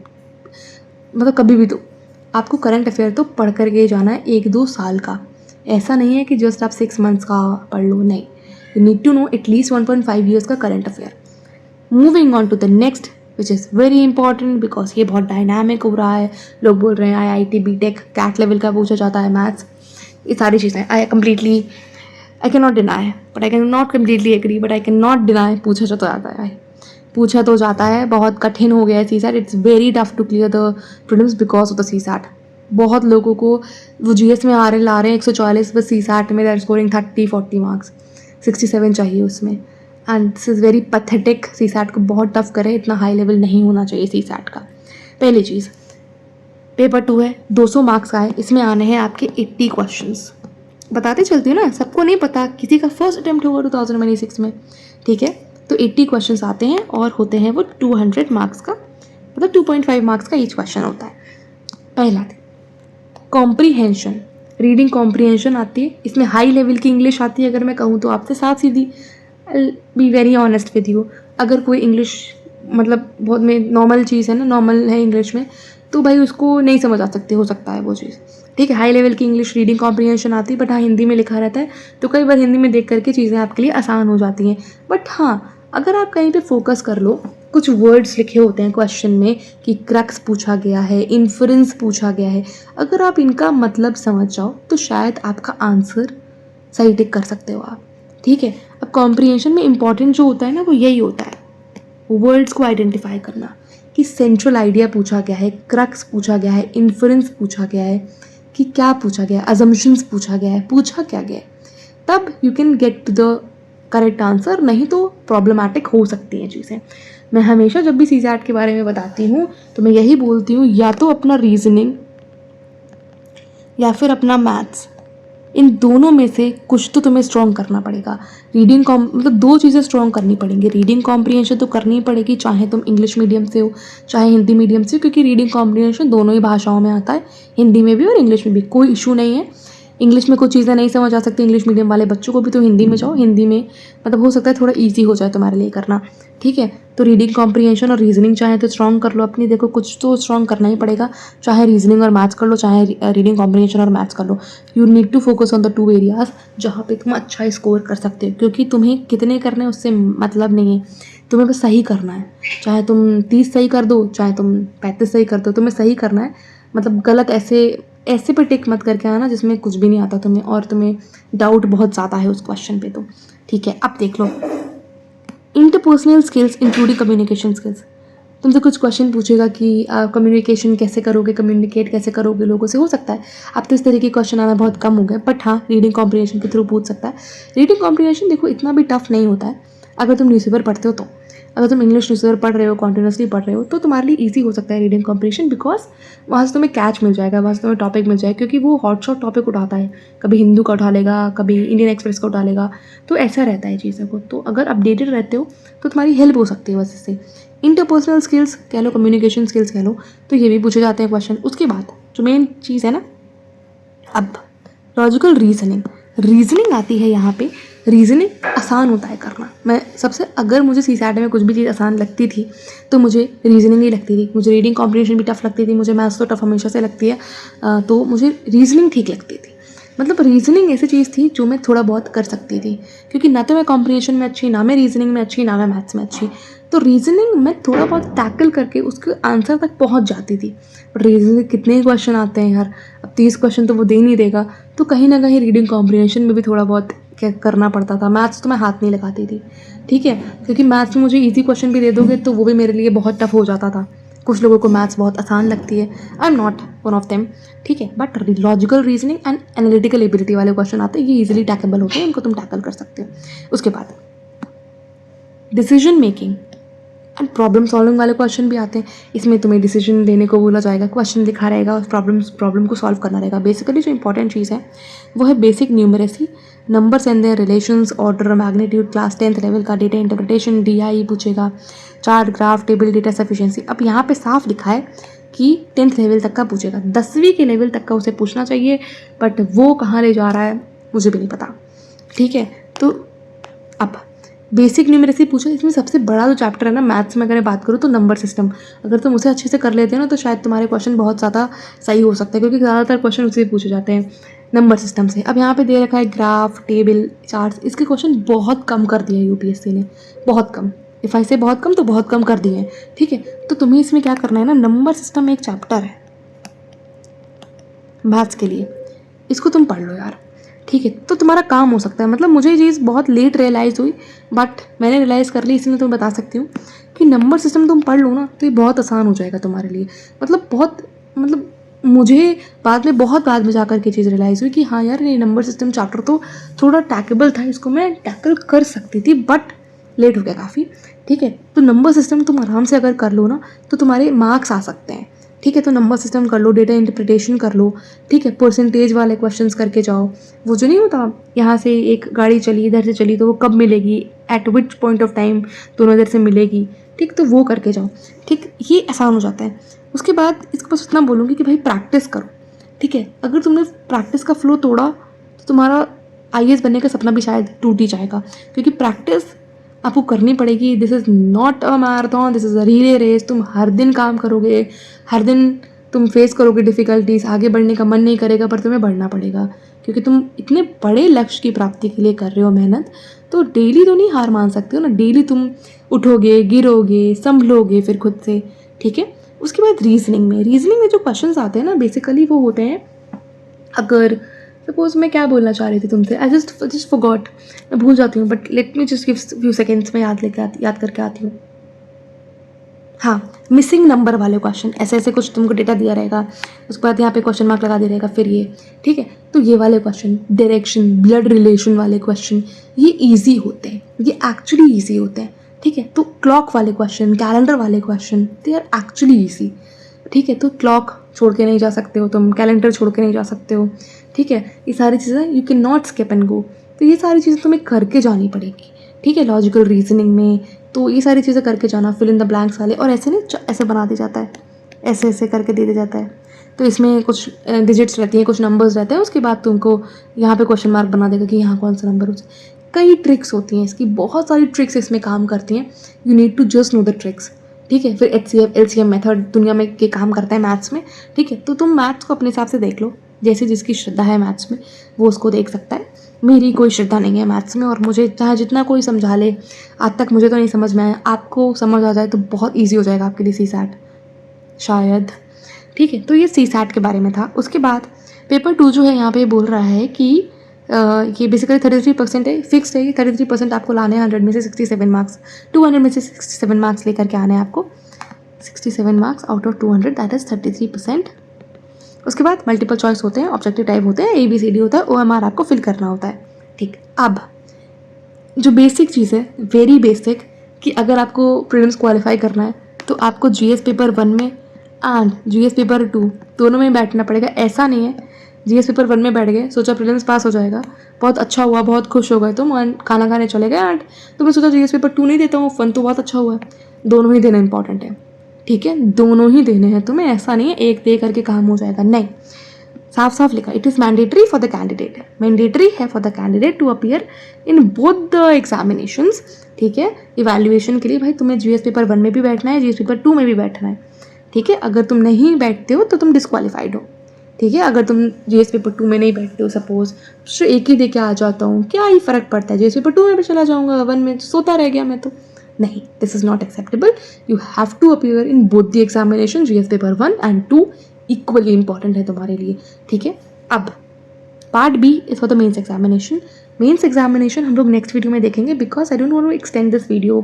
मतलब कभी भी दो, आपको करंट अफेयर तो पढ़ कर के जाना है 1-2 साल का। ऐसा नहीं है कि जस्ट आप 6 मंथ्स का पढ़ लो, नहीं, you need to know at least 1.5 years का current affair. Moving on to the next which is very important because ये बहुत डायनामिक हो रहा है, लोग बोल रहे हैं IIT BTech कैट लेवल का पूछा जाता है मैथ्स, ये सारी चीज़ें I can not deny, but I can not completely agree, but I can not deny, पूछा तो जाता है, बहुत कठिन हो गया है CSAT, it's very tough to clear the prelims because of the CSAT। बहुत लोगों को वो GS में ला रहे हैं 144, बस CSAT में दे आर स्कोरिंग 30-40 मार्क्स, 67 चाहिए उसमें, and this is very pathetic. CSAT को बहुत टफ करे, इतना हाई लेवल नहीं होना चाहिए CSAT का। पहली चीज़, पेपर 2 है, 200 मार्क्स का है, इसमें आने हैं आपके 80 क्वेश्चंस। बताते चलती हूँ ना, सबको नहीं पता, किसी का फर्स्ट अटैम्प्ट होगा 2026 में, ठीक है। तो 80 क्वेश्चंस आते हैं और होते हैं वो 200 मार्क्स का, मतलब 2.5 मार्क्स का ईच क्वेश्चन होता है। पहला कॉम्प्रीहेंशन, रीडिंग कॉम्प्रीहेंशन आती है, इसमें हाई लेवल की इंग्लिश आती है। अगर मैं कहूँ तो आपसे साफ सीधी, I be very honest with you, अगर कोई इंग्लिश मतलब बहुत में नॉर्मल चीज़ है ना, नॉर्मल है इंग्लिश में, तो भाई उसको नहीं समझ आ सकती, हो सकता है वो चीज़, ठीक है। हाई लेवल की इंग्लिश रीडिंग कॉम्प्रीहेंशन आती है, बट हाँ हिंदी में लिखा रहता है, तो कई बार हिंदी में देख करके चीज़ें आपके लिए आसान हो जाती हैं। बट हाँ, अगर आप कहीं पे फोकस कर लो, कुछ वर्ड्स लिखे होते हैं क्वेश्चन में कि क्रक्स पूछा गया है, इन्फ्रेंस पूछा गया है, अगर आप इनका मतलब समझ जाओ तो शायद आपका आंसर सही टिक कर सकते हो आप, ठीक है। अब कॉम्प्रीहेंशन में इंपॉर्टेंट जो होता है ना, वो यही होता है, वर्ड्स को आइडेंटिफाई करना कि सेंट्रल आइडिया पूछा गया है, क्रक्स पूछा गया है, इन्फ्रेंस पूछा गया है, कि क्या पूछा गया है, अजम्पशंस पूछा गया है, पूछा क्या गया है, तब you can get to the correct answer, नहीं तो प्रॉब्लमैटिक हो सकती हैं चीज़ें। मैं हमेशा जब भी CSAT के बारे में बताती हूँ तो मैं यही बोलती हूँ, या तो अपना रीजनिंग या फिर अपना मैथ्स, इन दोनों में से कुछ तो तुम्हें स्ट्रॉन्ग करना पड़ेगा। रीडिंग मतलब 2 चीज़ें स्ट्रॉन्ग करनी पड़ेंगी। रीडिंग कॉम्प्रीहेंशन तो करनी ही पड़ेगी, चाहे तुम इंग्लिश मीडियम से हो चाहे हिंदी मीडियम से हो, क्योंकि रीडिंग कॉम्प्रीहेंशन दोनों ही भाषाओं में आता है, हिंदी में भी और इंग्लिश में भी, कोई इशू नहीं है। इंग्लिश में कुछ चीज़ें नहीं समझ आ सकती इंग्लिश मीडियम वाले बच्चों को भी, तो हिंदी में जाओ, हिंदी में मतलब हो सकता है थोड़ा ईजी हो जाए तुम्हारे लिए करना, ठीक है। तो रीडिंग कॉम्प्रीहेंशन और रीजनिंग चाहे तो स्ट्रॉन्ग कर लो अपनी, देखो कुछ तो स्ट्रॉन्ग करना ही पड़ेगा, चाहे रीजनिंग और मैथ्स कर लो, चाहे रीडिंग कॉम्प्रीहेंशन और मैथ्स कर लो। You need to focus on the 2 areas जहाँ पे तुम अच्छा स्कोर कर सकते हो, क्योंकि तुम्हें कितने करने उससे मतलब नहीं है, तुम्हें बस सही करना है। चाहे तुम 30 सही कर दो, चाहे तुम 35 सही कर दो, तुम्हें सही करना है। मतलब गलत ऐसे पे टिक मत करके आना जिसमें कुछ भी नहीं आता तुम्हें और तुम्हें डाउट बहुत ज़्यादा है उस क्वेश्चन पे, तो ठीक है। अब देख लो, interpersonal skills including communication skills, तुमसे कुछ क्वेश्चन पूछेगा कि कम्युनिकेशन कैसे करोगे, कम्युनिकेट कैसे करोगे लोगों से, हो सकता है अब तो इस तरह के क्वेश्चन आना बहुत कम हो गए, बट हाँ रीडिंग कॉम्प्रीहेंशन के थ्रू पूछ सकता है। रीडिंग कॉम्प्रीहेंशन देखो इतना भी टफ नहीं होता है, अगर तुम न्यूज़पेपर पढ़ते हो तो, अगर तुम इंग्लिश न्यूज़पेपर पढ़ रहे हो, कॉन्टिन्यूसली पढ़ रहे हो, तो तुम्हारे लिए ईजी हो सकता है रीडिंग कॉम्प्रीहेंशन, बिकॉज वहाँ से तुम्हें कैच मिल जाएगा, वहाँ से तुम्हें टॉपिक मिल जाएगा, क्योंकि वो हॉट शॉट टॉपिक उठाता है, कभी हिंदू का उठा लेगा, कभी इंडियन एक्सप्रेस का उठा लेगा, तो ऐसा रहता है चीज़ों को। तो अगर अपडेटेड रहते हो तो तुम्हारी हेल्प हो सकती है बस इससे। इंटरपर्सनल स्किल्स कह लो, कम्युनिकेशन स्किल्स कह लो, तो ये भी पूछे जाते हैं क्वेश्चन। उसके बाद जो मेन चीज़ है ना, अब लॉजिकल रीजनिंग आती है यहाँ पे। रीजनिंग आसान होता है करना, मैं सबसे, अगर मुझे CSAT में कुछ भी चीज़ आसान लगती थी तो मुझे रीजनिंग ही लगती थी। मुझे रीडिंग कॉम्प्रीहेंशन भी टफ लगती थी, मुझे मैथ्स तो टफ हमेशा से लगती है, तो मुझे रीजनिंग ठीक लगती थी। मतलब रीजनिंग ऐसी चीज़ थी जो मैं थोड़ा बहुत कर सकती थी, क्योंकि ना तो मैं कॉम्प्रीहेंशन में अच्छी, ना मैं रीजनिंग में अच्छी, ना मैं मैथ्स में अच्छी, तो रीजनिंग में थोड़ा बहुत टैकल करके उसके आंसर तक पहुंच जाती थी। बट रीजनिंग कितने क्वेश्चन आते हैं यार, अब 30 क्वेश्चन तो वो दे नहीं देगा, तो कहीं ना कहीं रीडिंग कॉम्प्रीहेंशन में भी थोड़ा बहुत क्या करना पड़ता था। मैथ्स तो मैं हाथ नहीं लगाती थी, ठीक है, क्योंकि मैथ्स में मुझे ईजी क्वेश्चन भी दे दोगे तो वो भी मेरे लिए बहुत टफ हो जाता था। कुछ लोगों को मैथ्स बहुत आसान लगती है, I am not one of them, ठीक है। But logical reasoning and analytical ability वाले क्वेश्चन आते हैं, ये इजीली टैकेबल होते हैं, इनको तुम टैकल कर सकते हो। उसके बाद decision making, and problem solving वाले क्वेश्चन भी आते हैं। इसमें तुम्हें डिसीजन देने को बोला जाएगा, क्वेश्चन लिखा रहेगा, उस प्रॉब्लम को सॉल्व करना रहेगा। बेसिकली जो इंपॉर्टेंट चीज़ है वो है basic numeracy, numbers and their relations, order, magnitude, class 10th level का डेटा इंटरप्रिटेशन, DI पूछेगा, chart, graph, table, data sufficiency. अब यहाँ पे साफ लिखा है कि 10th लेवल तक का पूछेगा, 10वीं के लेवल तक का उसे पूछना चाहिए, बट वो कहाँ ले जा रहा है मुझे भी नहीं पता। ठीक है, तो अब बेसिक न्यूमरेसी पूछा। इसमें सबसे बड़ा जो चैप्टर है ना मैथ्स में, अगर मैं बात करूँ तो नंबर सिस्टम। अगर तुम उसे अच्छे से कर लेते हो ना तो शायद तुम्हारे क्वेश्चन बहुत ज़्यादा सही हो सकते हैं, क्योंकि ज़्यादातर क्वेश्चन उसे पूछे जाते हैं नंबर सिस्टम से। अब यहाँ पे दे रखा है ग्राफ, टेबल, चार्ट्स। इसके क्वेश्चन बहुत कम कर दिए हैं UPSC ने, बहुत कम। इफ़ आई से बहुत कम तो बहुत कम कर दिए हैं। ठीक है, तो तुम्हें इसमें क्या करना है ना, नंबर सिस्टम एक चैप्टर है मैथ्स के लिए, इसको तुम पढ़ लो यार। ठीक है, तो तुम्हारा काम हो सकता है। मतलब मुझे ये चीज़ बहुत लेट रियलाइज़ हुई, बट मैंने रियलाइज़ कर ली, इसलिए तुम्हें बता सकती हूँ कि नंबर सिस्टम तुम पढ़ लो ना तो ये बहुत आसान हो जाएगा तुम्हारे लिए। मतलब मुझे बहुत बाद में जाकर के चीज़ रियलाइज़ हुई कि हाँ यार, ये नंबर सिस्टम चैप्टर तो थोड़ा टैकेबल था, इसको मैं टैकल कर सकती थी, बट लेट हो गया काफ़ी। ठीक है, तो नंबर सिस्टम तुम आराम से अगर कर लो ना तो तुम्हारे मार्क्स आ सकते हैं। ठीक है, तो नंबर सिस्टम कर लो, डेटा इंटरप्रिटेशन कर लो। ठीक है, परसेंटेज वाले क्वेश्चंस करके जाओ। वो जो नहीं होता, यहाँ से एक गाड़ी चली, इधर से चली तो वो कब मिलेगी, eight which point of time दोनों इधर से मिलेगी। ठीक, तो वो करके जाओ। ठीक, ये आसान हो जाता है। उसके बाद इसको बस इतना बोलूँगी कि भाई प्रैक्टिस करो। ठीक है, अगर तुमने प्रैक्टिस का फ्लो तोड़ा तो तुम्हारा IAS बनने का सपना भी शायद टूट ही जाएगा, क्योंकि प्रैक्टिस आपको करनी पड़ेगी। This is not a marathon, this is a relay race. तुम हर दिन काम करोगे, हर दिन तुम फेस करोगे डिफ़िकल्टीज, आगे बढ़ने का मन नहीं करेगा, पर तुम्हें बढ़ना पड़ेगा, क्योंकि तुम इतने बड़े लक्ष्य की प्राप्ति के लिए कर रहे हो मेहनत। तो डेली तो नहीं हार मान सकते हो ना, डेली तुम उठोगे, गिरोगे, संभलोगे फिर खुद से। ठीक है, उसके बाद रीजनिंग में जो क्वेश्चंस आते हैं ना, बेसिकली वो होते हैं, अगर सपोज मैं क्या बोलना चाह रही थी तुमसे, आई जस्ट फॉरगॉट, मैं भूल जाती हूँ, but let me just give few seconds में याद करके आती हूँ। हाँ, मिसिंग नंबर वाले क्वेश्चन, ऐसे कुछ तुमको डेटा दिया रहेगा, उसके बाद यहाँ पे क्वेश्चन मार्क लगा दिया रहेगा, फिर ये। ठीक है, तो ये वाले क्वेश्चन, डायरेक्शन, ब्लड रिलेशन वाले क्वेश्चन, ये ईजी होते हैं, ये एक्चुअली ईजी होते हैं। ठीक है, तो क्लॉक वाले क्वेश्चन, कैलेंडर वाले question, they are actually easy. ठीक है, तो क्लॉक छोड़ के नहीं जा सकते हो तुम, कैलेंडर छोड़ के नहीं जा सकते हो। ठीक है, ये सारी चीज़ें you can not skip and go. तो ये सारी चीज़ें तुम्हें करके जानी पड़ेगी। ठीक है, लॉजिकल रीजनिंग में तो ये सारी चीज़ें करके जाना, फिल इन द ब्लैंक्स वाले। और ऐसे नहीं, ऐसे बना दिया जाता है, ऐसे करके दे दिया जाता है। तो इसमें कुछ डिजिट्स रहती हैं, कुछ नंबर्स रहते हैं, उसके बाद तुमको यहाँ पे क्वेश्चन मार्क बना देगा कि यहाँ कौन सा नंबर हो। कई ट्रिक्स होती हैं इसकी, बहुत सारी ट्रिक्स इसमें काम करती हैं। You need to just know the tricks. ठीक है, फिर HCF LCM मेथड दुनिया में के काम करता है मैथ्स में। ठीक है, तो तुम मैथ्स को अपने हिसाब से देख लो, जैसे जिसकी श्रद्धा है मैथ्स में वो उसको देख सकता है। मेरी कोई श्रद्धा नहीं है मैथ्स में, और मुझे चाहे जितना कोई समझा ले, आज तक मुझे तो नहीं समझ में आया। आपको समझ आ जाए तो बहुत ईजी हो जाएगा आपके लिए CSAT शायद। ठीक है, तो ये CSAT के बारे में था। उसके बाद पेपर 2 जो है यहाँ पे बोल रहा है कि ये बेसिकली 33% है, फिक्स्ड है। 33% आपको लाने हैं 100 में से 67 मार्क्स, 200 में से 67 मार्क्स लेकर के आने हैं आपको। 67 marks out of 200, that is 33%। उसके बाद मल्टीपल चॉइस होते हैं, ऑब्जेक्टिव टाइप होते हैं, ABCD होता है, OMR आपको फिल करना होता है। ठीक, अब जो बेसिक चीज़ है, वेरी बेसिक, कि अगर आपको प्रीलिम्स क्वालिफाई करना है तो आपको GS पेपर 1 में एंड GS पेपर 2 दोनों में बैठना पड़ेगा। ऐसा नहीं है GS पेपर 1 में बैठ गए, सोचा प्रीलिम्स पास हो जाएगा, बहुत अच्छा हुआ, बहुत खुश हो गए तुम, खाना खाने चले गए, एंड तुमने सोचा GS पेपर 2 नहीं देता हूँ, 1 तो बहुत अच्छा हुआ है। दोनों ही देना इंपॉर्टेंट है। ठीक है, दोनों ही देने हैं तुम्हें, ऐसा नहीं है एक दे करके काम हो जाएगा, नहीं। साफ साफ लिखा, it is mandatory for the candidate, mandatory है for the candidate to appear in both the examinations. ठीक है, इवैल्यूएशन के लिए भाई तुम्हें GS पेपर 1 में भी बैठना है, GS पेपर 2 में भी बैठना है। ठीक है, अगर तुम नहीं बैठते हो तो तुम डिस्क्वालीफाइड हो। ठीक है, अगर तुम GS पेपर 2 में नहीं बैठते हो, सपोज तो एक ही दे के आ जाता हूँ, क्या ही फ़र्क पड़ता है, GS पेपर 2 में भी चला जाऊँगा, 1 में सोता रह गया मैं तो। नहीं, this is not acceptable. You have to appear in both the examination, GS paper 1 and 2 equally important है तुम्हारे लिए। ठीक है, अब part B is for the mains examination. Mains examination हम लोग नेक्स्ट वीडियो में देखेंगे, because I don't want to extend this video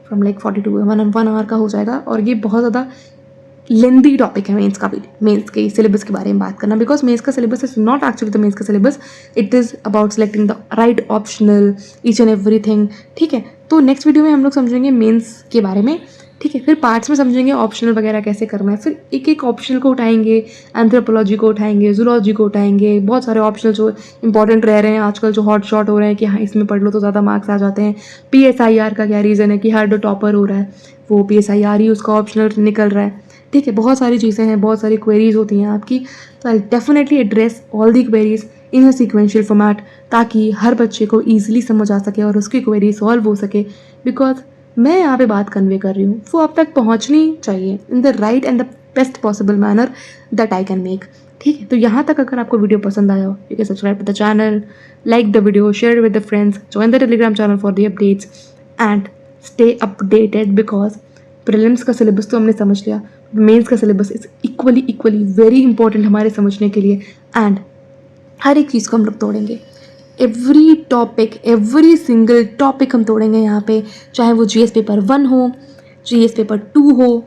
from like 42 1 hour का हो जाएगा, और ये बहुत ज़्यादा लेंदी टॉपिक है मेंस का भी, मेंस के सिलेबस के बारे में बात करना, बिकॉज मेंस का syllabus is not actually the mains का syllabus, it is about selecting the right optional each and everything. ठीक है, तो नेक्स्ट वीडियो में हम लोग समझेंगे मेंस के बारे में। ठीक है, फिर पार्ट्स में समझेंगे ऑप्शनल वगैरह कैसे करना है, फिर एक एक ऑप्शनल को उठाएंगे, एंथ्रोपोलॉजी को उठाएंगे, जूलॉजी को उठाएंगे, बहुत सारे ऑप्शनल जो इंपॉर्टेंट रह रहे हैं आजकल, जो हॉट शॉट हो रहे हैं कि हाँ इसमें पढ़ लो तो ज़्यादा मार्क्स आ जाते हैं। PSIR का क्या रीज़न है कि हर जो टॉपर हो रहा है वो PSIR ही उसका ऑप्शनल निकल रहा है। ठीक है, बहुत सारी चीज़ें हैं, बहुत सारी क्वेरीज होती हैं आपकी, तो I definitely address all the queries in a sequential format, ताकि हर बच्चे को ईजिली समझ आ सके और उसकी क्वेरी सॉल्व हो सके। बिकॉज मैं यहाँ पे बात कन्वे कर रही हूँ वो आप तक पहुँचनी चाहिए in the right and the best possible manner that I can make. ठीक है, तो यहाँ तक अगर आपको वीडियो पसंद आया हो, you can subscribe to the channel, like the video, share with the friends, join the Telegram channel for the updates and stay updated. Because prelims का सिलेबस तो हमने समझ लिया, मेंस का syllabus is equally very important हमारे समझने के लिए, एंड हर एक चीज़ को हम लोग तोड़ेंगे, every topic, every single topic हम तोड़ेंगे यहाँ पे, चाहे वो GS पेपर 1 हो, GS पेपर 2 हो।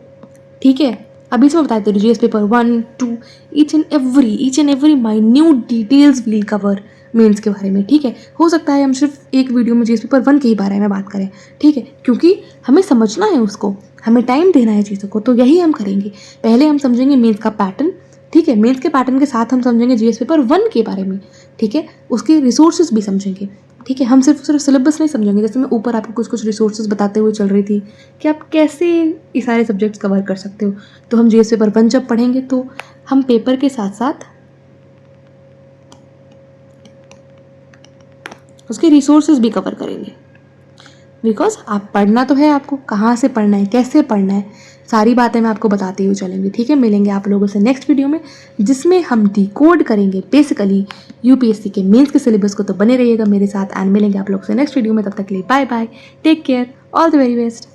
ठीक है, अभी से मैं बताती हूँ, GS paper 1, 2, each and every minute details will cover mains के बारे में। ठीक है, हो सकता है हम सिर्फ एक वीडियो में GS पेपर 1 के ही बारे में बात करें। ठीक है, क्योंकि हमें समझना है उसको, हमें टाइम देना है चीज़ों को, तो यही हम करेंगे। पहले हम समझेंगे मेंस का पैटर्न। ठीक है, मेंस के पैटर्न के साथ हम समझेंगे GS पेपर 1 के बारे में। ठीक है, उसके रिसोर्सेज भी समझेंगे। ठीक है, हम सिर्फ सिलेबस नहीं समझेंगे, जैसे मैं ऊपर आपको कुछ कुछ रिसोर्सेज बताते हुए चल रही थी कि आप कैसे ये सारे सब्जेक्ट्स कवर कर सकते हो। तो हम GS पेपर 1 जब पढ़ेंगे तो हम पेपर के साथ साथ उसके रिसोर्सेज भी कवर करेंगे। बिकॉज आप पढ़ना तो है, आपको कहाँ से पढ़ना है, कैसे पढ़ना है, सारी बातें मैं आपको बताते हुए चलेंगे। ठीक है, मिलेंगे आप लोगों से नेक्स्ट वीडियो में, जिसमें हम डिकोड करेंगे बेसिकली UPSC के मेंस के सिलेबस को। तो बने रहिएगा मेरे साथ एंड मिलेंगे आप लोगों से नेक्स्ट वीडियो में। तब तक के लिए bye bye, take care, all the very best.